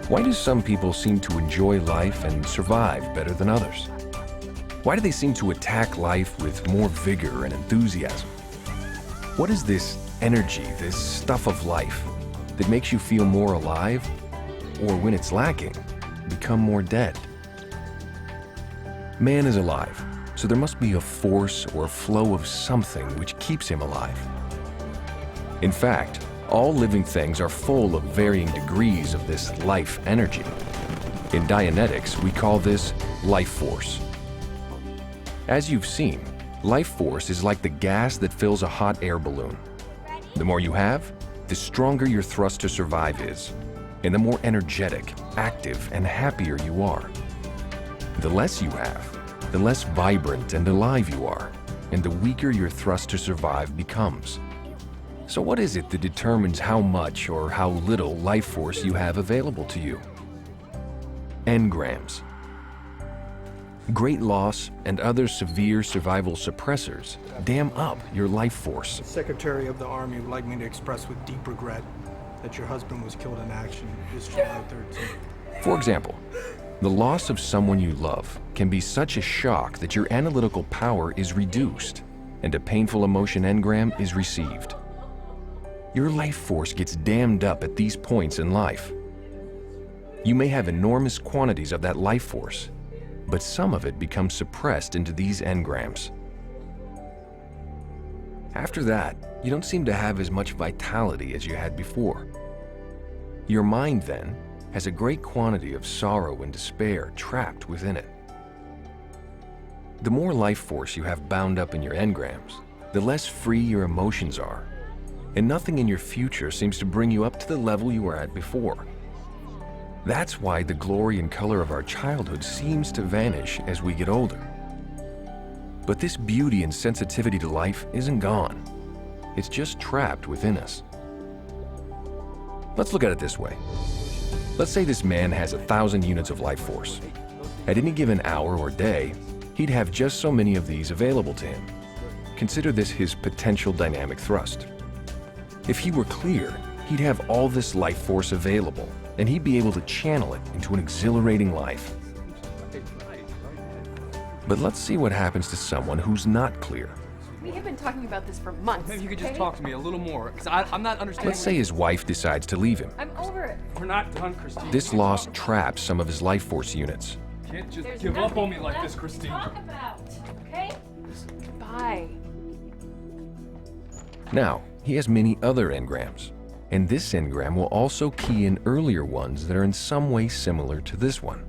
Why do some people seem to enjoy life and survive better than others? Why do they seem to attack life with more vigor and enthusiasm? What is this energy, this stuff of life, that makes you feel more alive, or when it's lacking, become more dead? Man is alive, so there must be a force or a flow of something which keeps him alive. In fact, all living things are full of varying degrees of this life energy. In Dianetics, we call this life force. As you've seen, life force is like the gas that fills a hot air balloon. The more you have, the stronger your thrust to survive is, and the more energetic, active, and happier you are. The less you have, the less vibrant and alive you are, and the weaker your thrust to survive becomes. So what is it that determines how much or how little life force you have available to you? Engrams. Great loss and other severe survival suppressors dam up your life force. The Secretary of the Army would like me to express with deep regret that your husband was killed in action this July 13th. For example, the loss of someone you love can be such a shock that your analytical power is reduced and a painful emotion engram is received. Your life force gets dammed up at these points in life. You may have enormous quantities of that life force, but some of it becomes suppressed into these engrams. After that, you don't seem to have as much vitality as you had before. Your mind, then, has a great quantity of sorrow and despair trapped within it. The more life force you have bound up in your engrams, the less free your emotions are, and nothing in your future seems to bring you up to the level you were at before. That's why the glory and color of our childhood seems to vanish as we get older. But this beauty and sensitivity to life isn't gone. It's just trapped within us. Let's look at it this way. Let's say this man has 1,000 units of life force. At any given hour or day, he'd have just so many of these available to him. Consider this his potential dynamic thrust. If he were clear, he'd have all this life force available, and he'd be able to channel it into an exhilarating life. But let's see what happens to someone who's not clear. We have been talking about this for months. Maybe you could just talk to me a little more, because I'm not understanding. Let's say his wife decides to leave him. I'm over it. We're not done, Christine. This loss traps some of his life force units. You can't just There's give up on me nothing like left this, to Christine. talk about, okay? Bye. Now, he has many other engrams, and this engram will also key in earlier ones that are in some way similar to this one.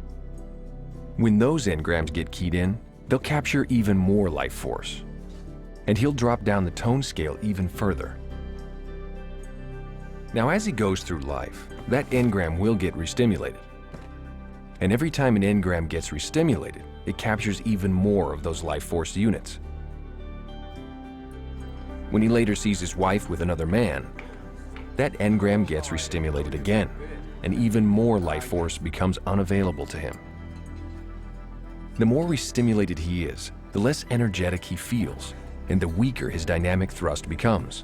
When those engrams get keyed in, they'll capture even more life force, and he'll drop down the tone scale even further. Now, as he goes through life, that engram will get restimulated. And every time an engram gets restimulated, it captures even more of those life force units. When he later sees his wife with another man, that engram gets restimulated again, and even more life force becomes unavailable to him. The more restimulated he is, the less energetic he feels, and the weaker his dynamic thrust becomes.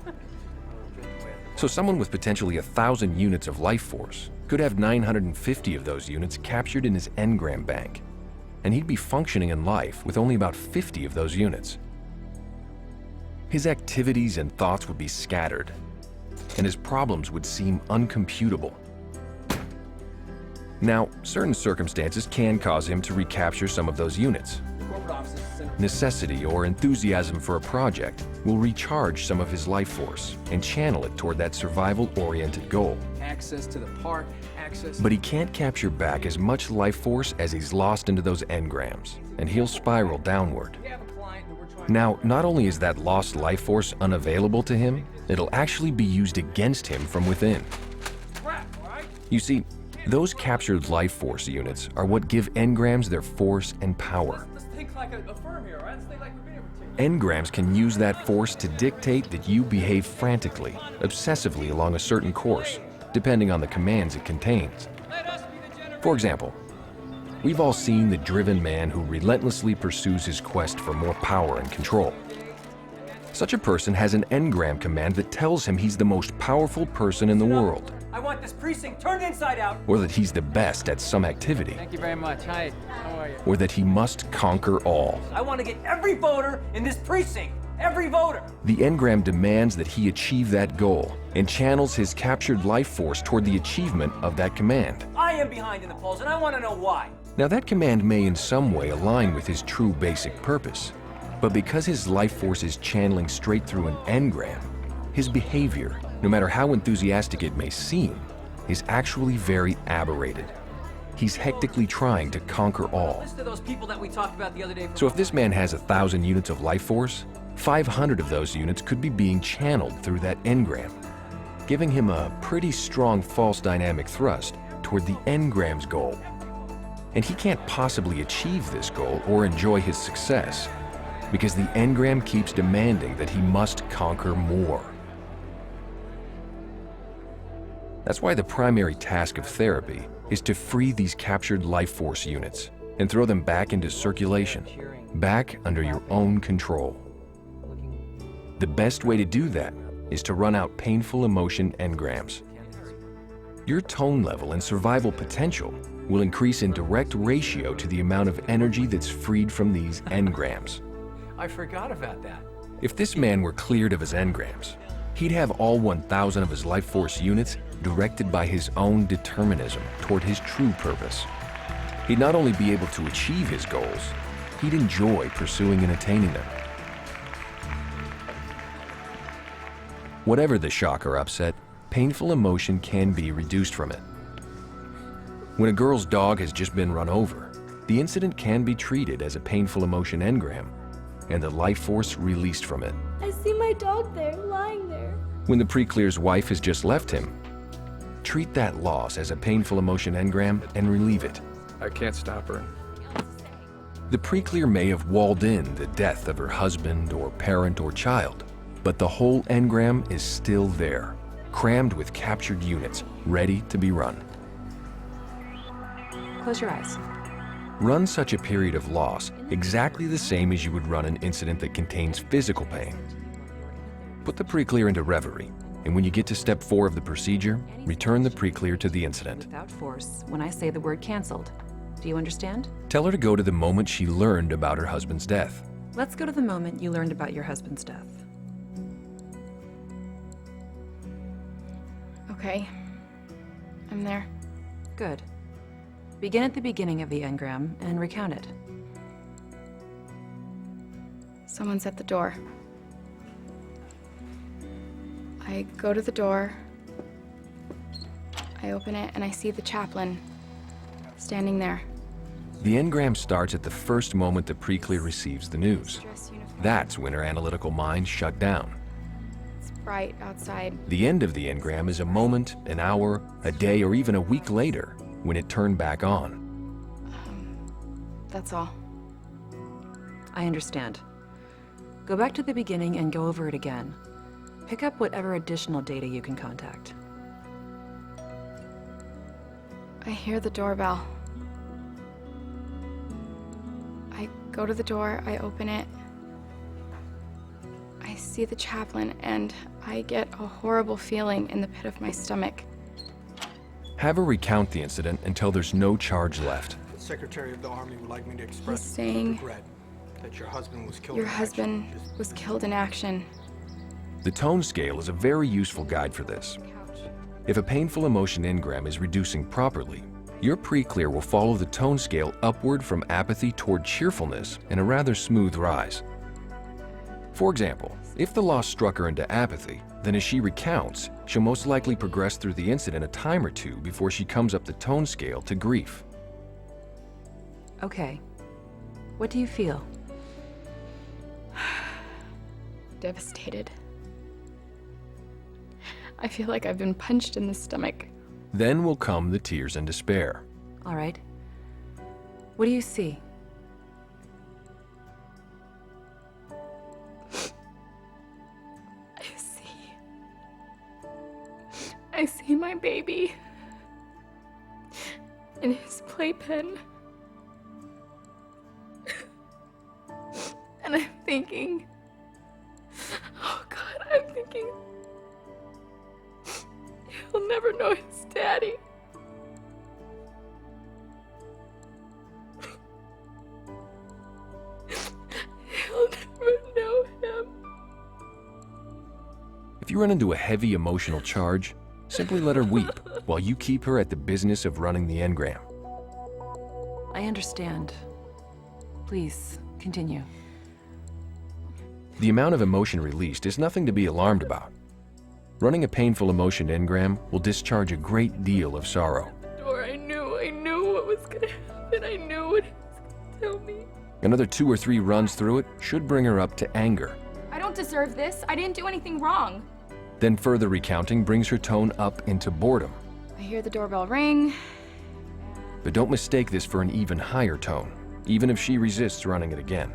So someone with potentially 1,000 units of life force could have 950 of those units captured in his engram bank, and he'd be functioning in life with only about 50 of those units. His activities and thoughts would be scattered, and his problems would seem uncomputable. Now, certain circumstances can cause him to recapture some of those units. Necessity or enthusiasm for a project will recharge some of his life force and channel it toward that survival-oriented goal. Access to the park, access... But he can't capture back as much life force as he's lost into those engrams, and he'll spiral downward. Now, not only is that lost life force unavailable to him, it'll actually be used against him from within. You see, those captured life force units are what give engrams their force and power. Engrams can use that force to dictate that you behave frantically, obsessively along a certain course, depending on the commands it contains. For example, we've all seen the driven man who relentlessly pursues his quest for more power and control. Such a person has an engram command that tells him he's the most powerful person in the world, I want this precinct turned inside out. or that he's the best at some activity, Thank you very much. Hi. How are you? or that he must conquer all. I want to get every voter in this precinct. Every voter. The engram demands that he achieve that goal and channels his captured life force toward the achievement of that command. I am behind in the polls, and I want to know why. Now that command may in some way align with his true basic purpose, but because his life force is channeling straight through an engram, his behavior, no matter how enthusiastic it may seem, is actually very aberrated. He's hectically trying to conquer all. List of those people that we talked about the other day. So if this man has 1,000 units of life force, 500 of those units could be being channeled through that engram, giving him a pretty strong false dynamic thrust toward the engram's goal. And he can't possibly achieve this goal or enjoy his success because the engram keeps demanding that he must conquer more. That's why the primary task of therapy is to free these captured life force units and throw them back into circulation, back under your own control. The best way to do that is to run out painful emotion engrams. Your tone level and survival potential will increase in direct ratio to the amount of energy that's freed from these engrams. I forgot about that. If this man were cleared of his engrams, he'd have all 1,000 of his life force units directed by his own determinism toward his true purpose. He'd not only be able to achieve his goals, he'd enjoy pursuing and attaining them. Whatever the shock or upset, painful emotion can be reduced from it. When a girl's dog has just been run over, the incident can be treated as a painful emotion engram and the life force released from it. I see my dog there, lying there. When the pre-clear's wife has just left him, treat that loss as a painful emotion engram and relieve it. I can't stop her. The pre-clear may have walled in the death of her husband or parent or child, but the whole engram is still there, crammed with captured units, ready to be run. Close your eyes. Run such a period of loss exactly the same as you would run an incident that contains physical pain. Put the pre-clear into reverie, and when you get to step 4 of the procedure, return the pre-clear to the incident. Without force when I say the word canceled. Do you understand? Tell her to go to the moment she learned about her husband's death. Let's go to the moment you learned about your husband's death. Okay. I'm there. Good. Begin at the beginning of the engram and recount it. Someone's at the door. I go to the door. I open it and I see the chaplain standing there. The engram starts at the first moment the pre-clear receives the news. Dress uniform. That's when her analytical mind shut down. It's bright outside. The end of the engram is a moment, an hour, a day, or even a week later when it turned back on. That's all. I understand. Go back to the beginning and go over it again. Pick up whatever additional data you can contact. I hear the doorbell. I go to the door, I open it. I see the chaplain, and I get a horrible feeling in the pit of my stomach. Have her recount the incident until there's no charge left. The Secretary of the Army would like me to express He's saying regret that your husband was killed your in husband action. was killed in action. The tone scale is a very useful guide for this. If a painful emotion engram is reducing properly, your pre-clear will follow the tone scale upward from apathy toward cheerfulness in a rather smooth rise. For example, if the loss struck her into apathy, then as she recounts, she'll most likely progress through the incident a time or two before she comes up the tone scale to grief. Okay. What do you feel? Devastated. I feel like I've been punched in the stomach. Then will come the tears and despair. All right. What do you see? I see my baby in his playpen. And I'm thinking, oh God, I'm thinking, he'll never know his daddy. He'll never know him. If you run into a heavy emotional charge, simply let her weep while you keep her at the business of running the engram. I understand. Please, continue. The amount of emotion released is nothing to be alarmed about. Running a painful emotion engram will discharge a great deal of sorrow. Or I knew what was gonna happen. I knew what he was gonna tell me. Another 2 or 3 runs through it should bring her up to anger. I don't deserve this. I didn't do anything wrong. Then further recounting brings her tone up into boredom. I hear the doorbell ring. But don't mistake this for an even higher tone, even if she resists running it again.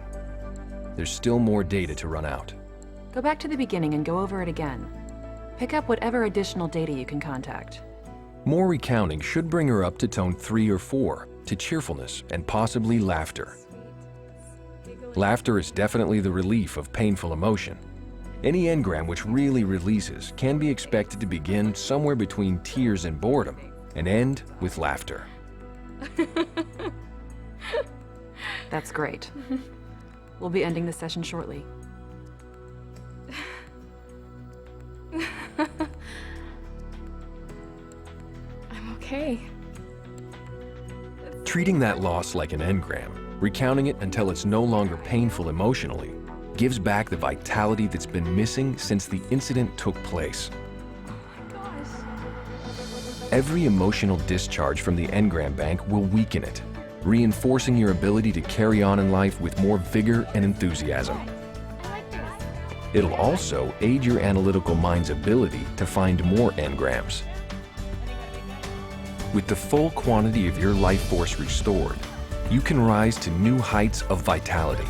There's still more data to run out. Go back to the beginning and go over it again. Pick up whatever additional data you can contact. More recounting should bring her up to tone 3 or 4, to cheerfulness and possibly laughter. Laughter is definitely the relief of painful emotion. Any engram which really releases can be expected to begin somewhere between tears and boredom and end with laughter. That's great. We'll be ending the session shortly. I'm okay. Treating that loss like an engram, recounting it until it's no longer painful emotionally, gives back the vitality that's been missing since the incident took place. Every emotional discharge from the engram bank will weaken it, reinforcing your ability to carry on in life with more vigor and enthusiasm. It'll also aid your analytical mind's ability to find more engrams. With the full quantity of your life force restored, you can rise to new heights of vitality.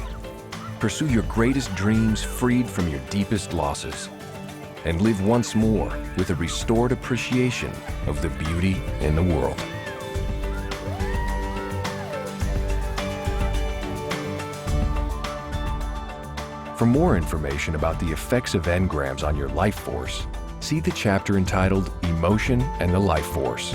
Pursue your greatest dreams freed from your deepest losses, and live once more with a restored appreciation of the beauty in the world. For more information about the effects of engrams on your life force, see the chapter entitled Emotion and the Life Force.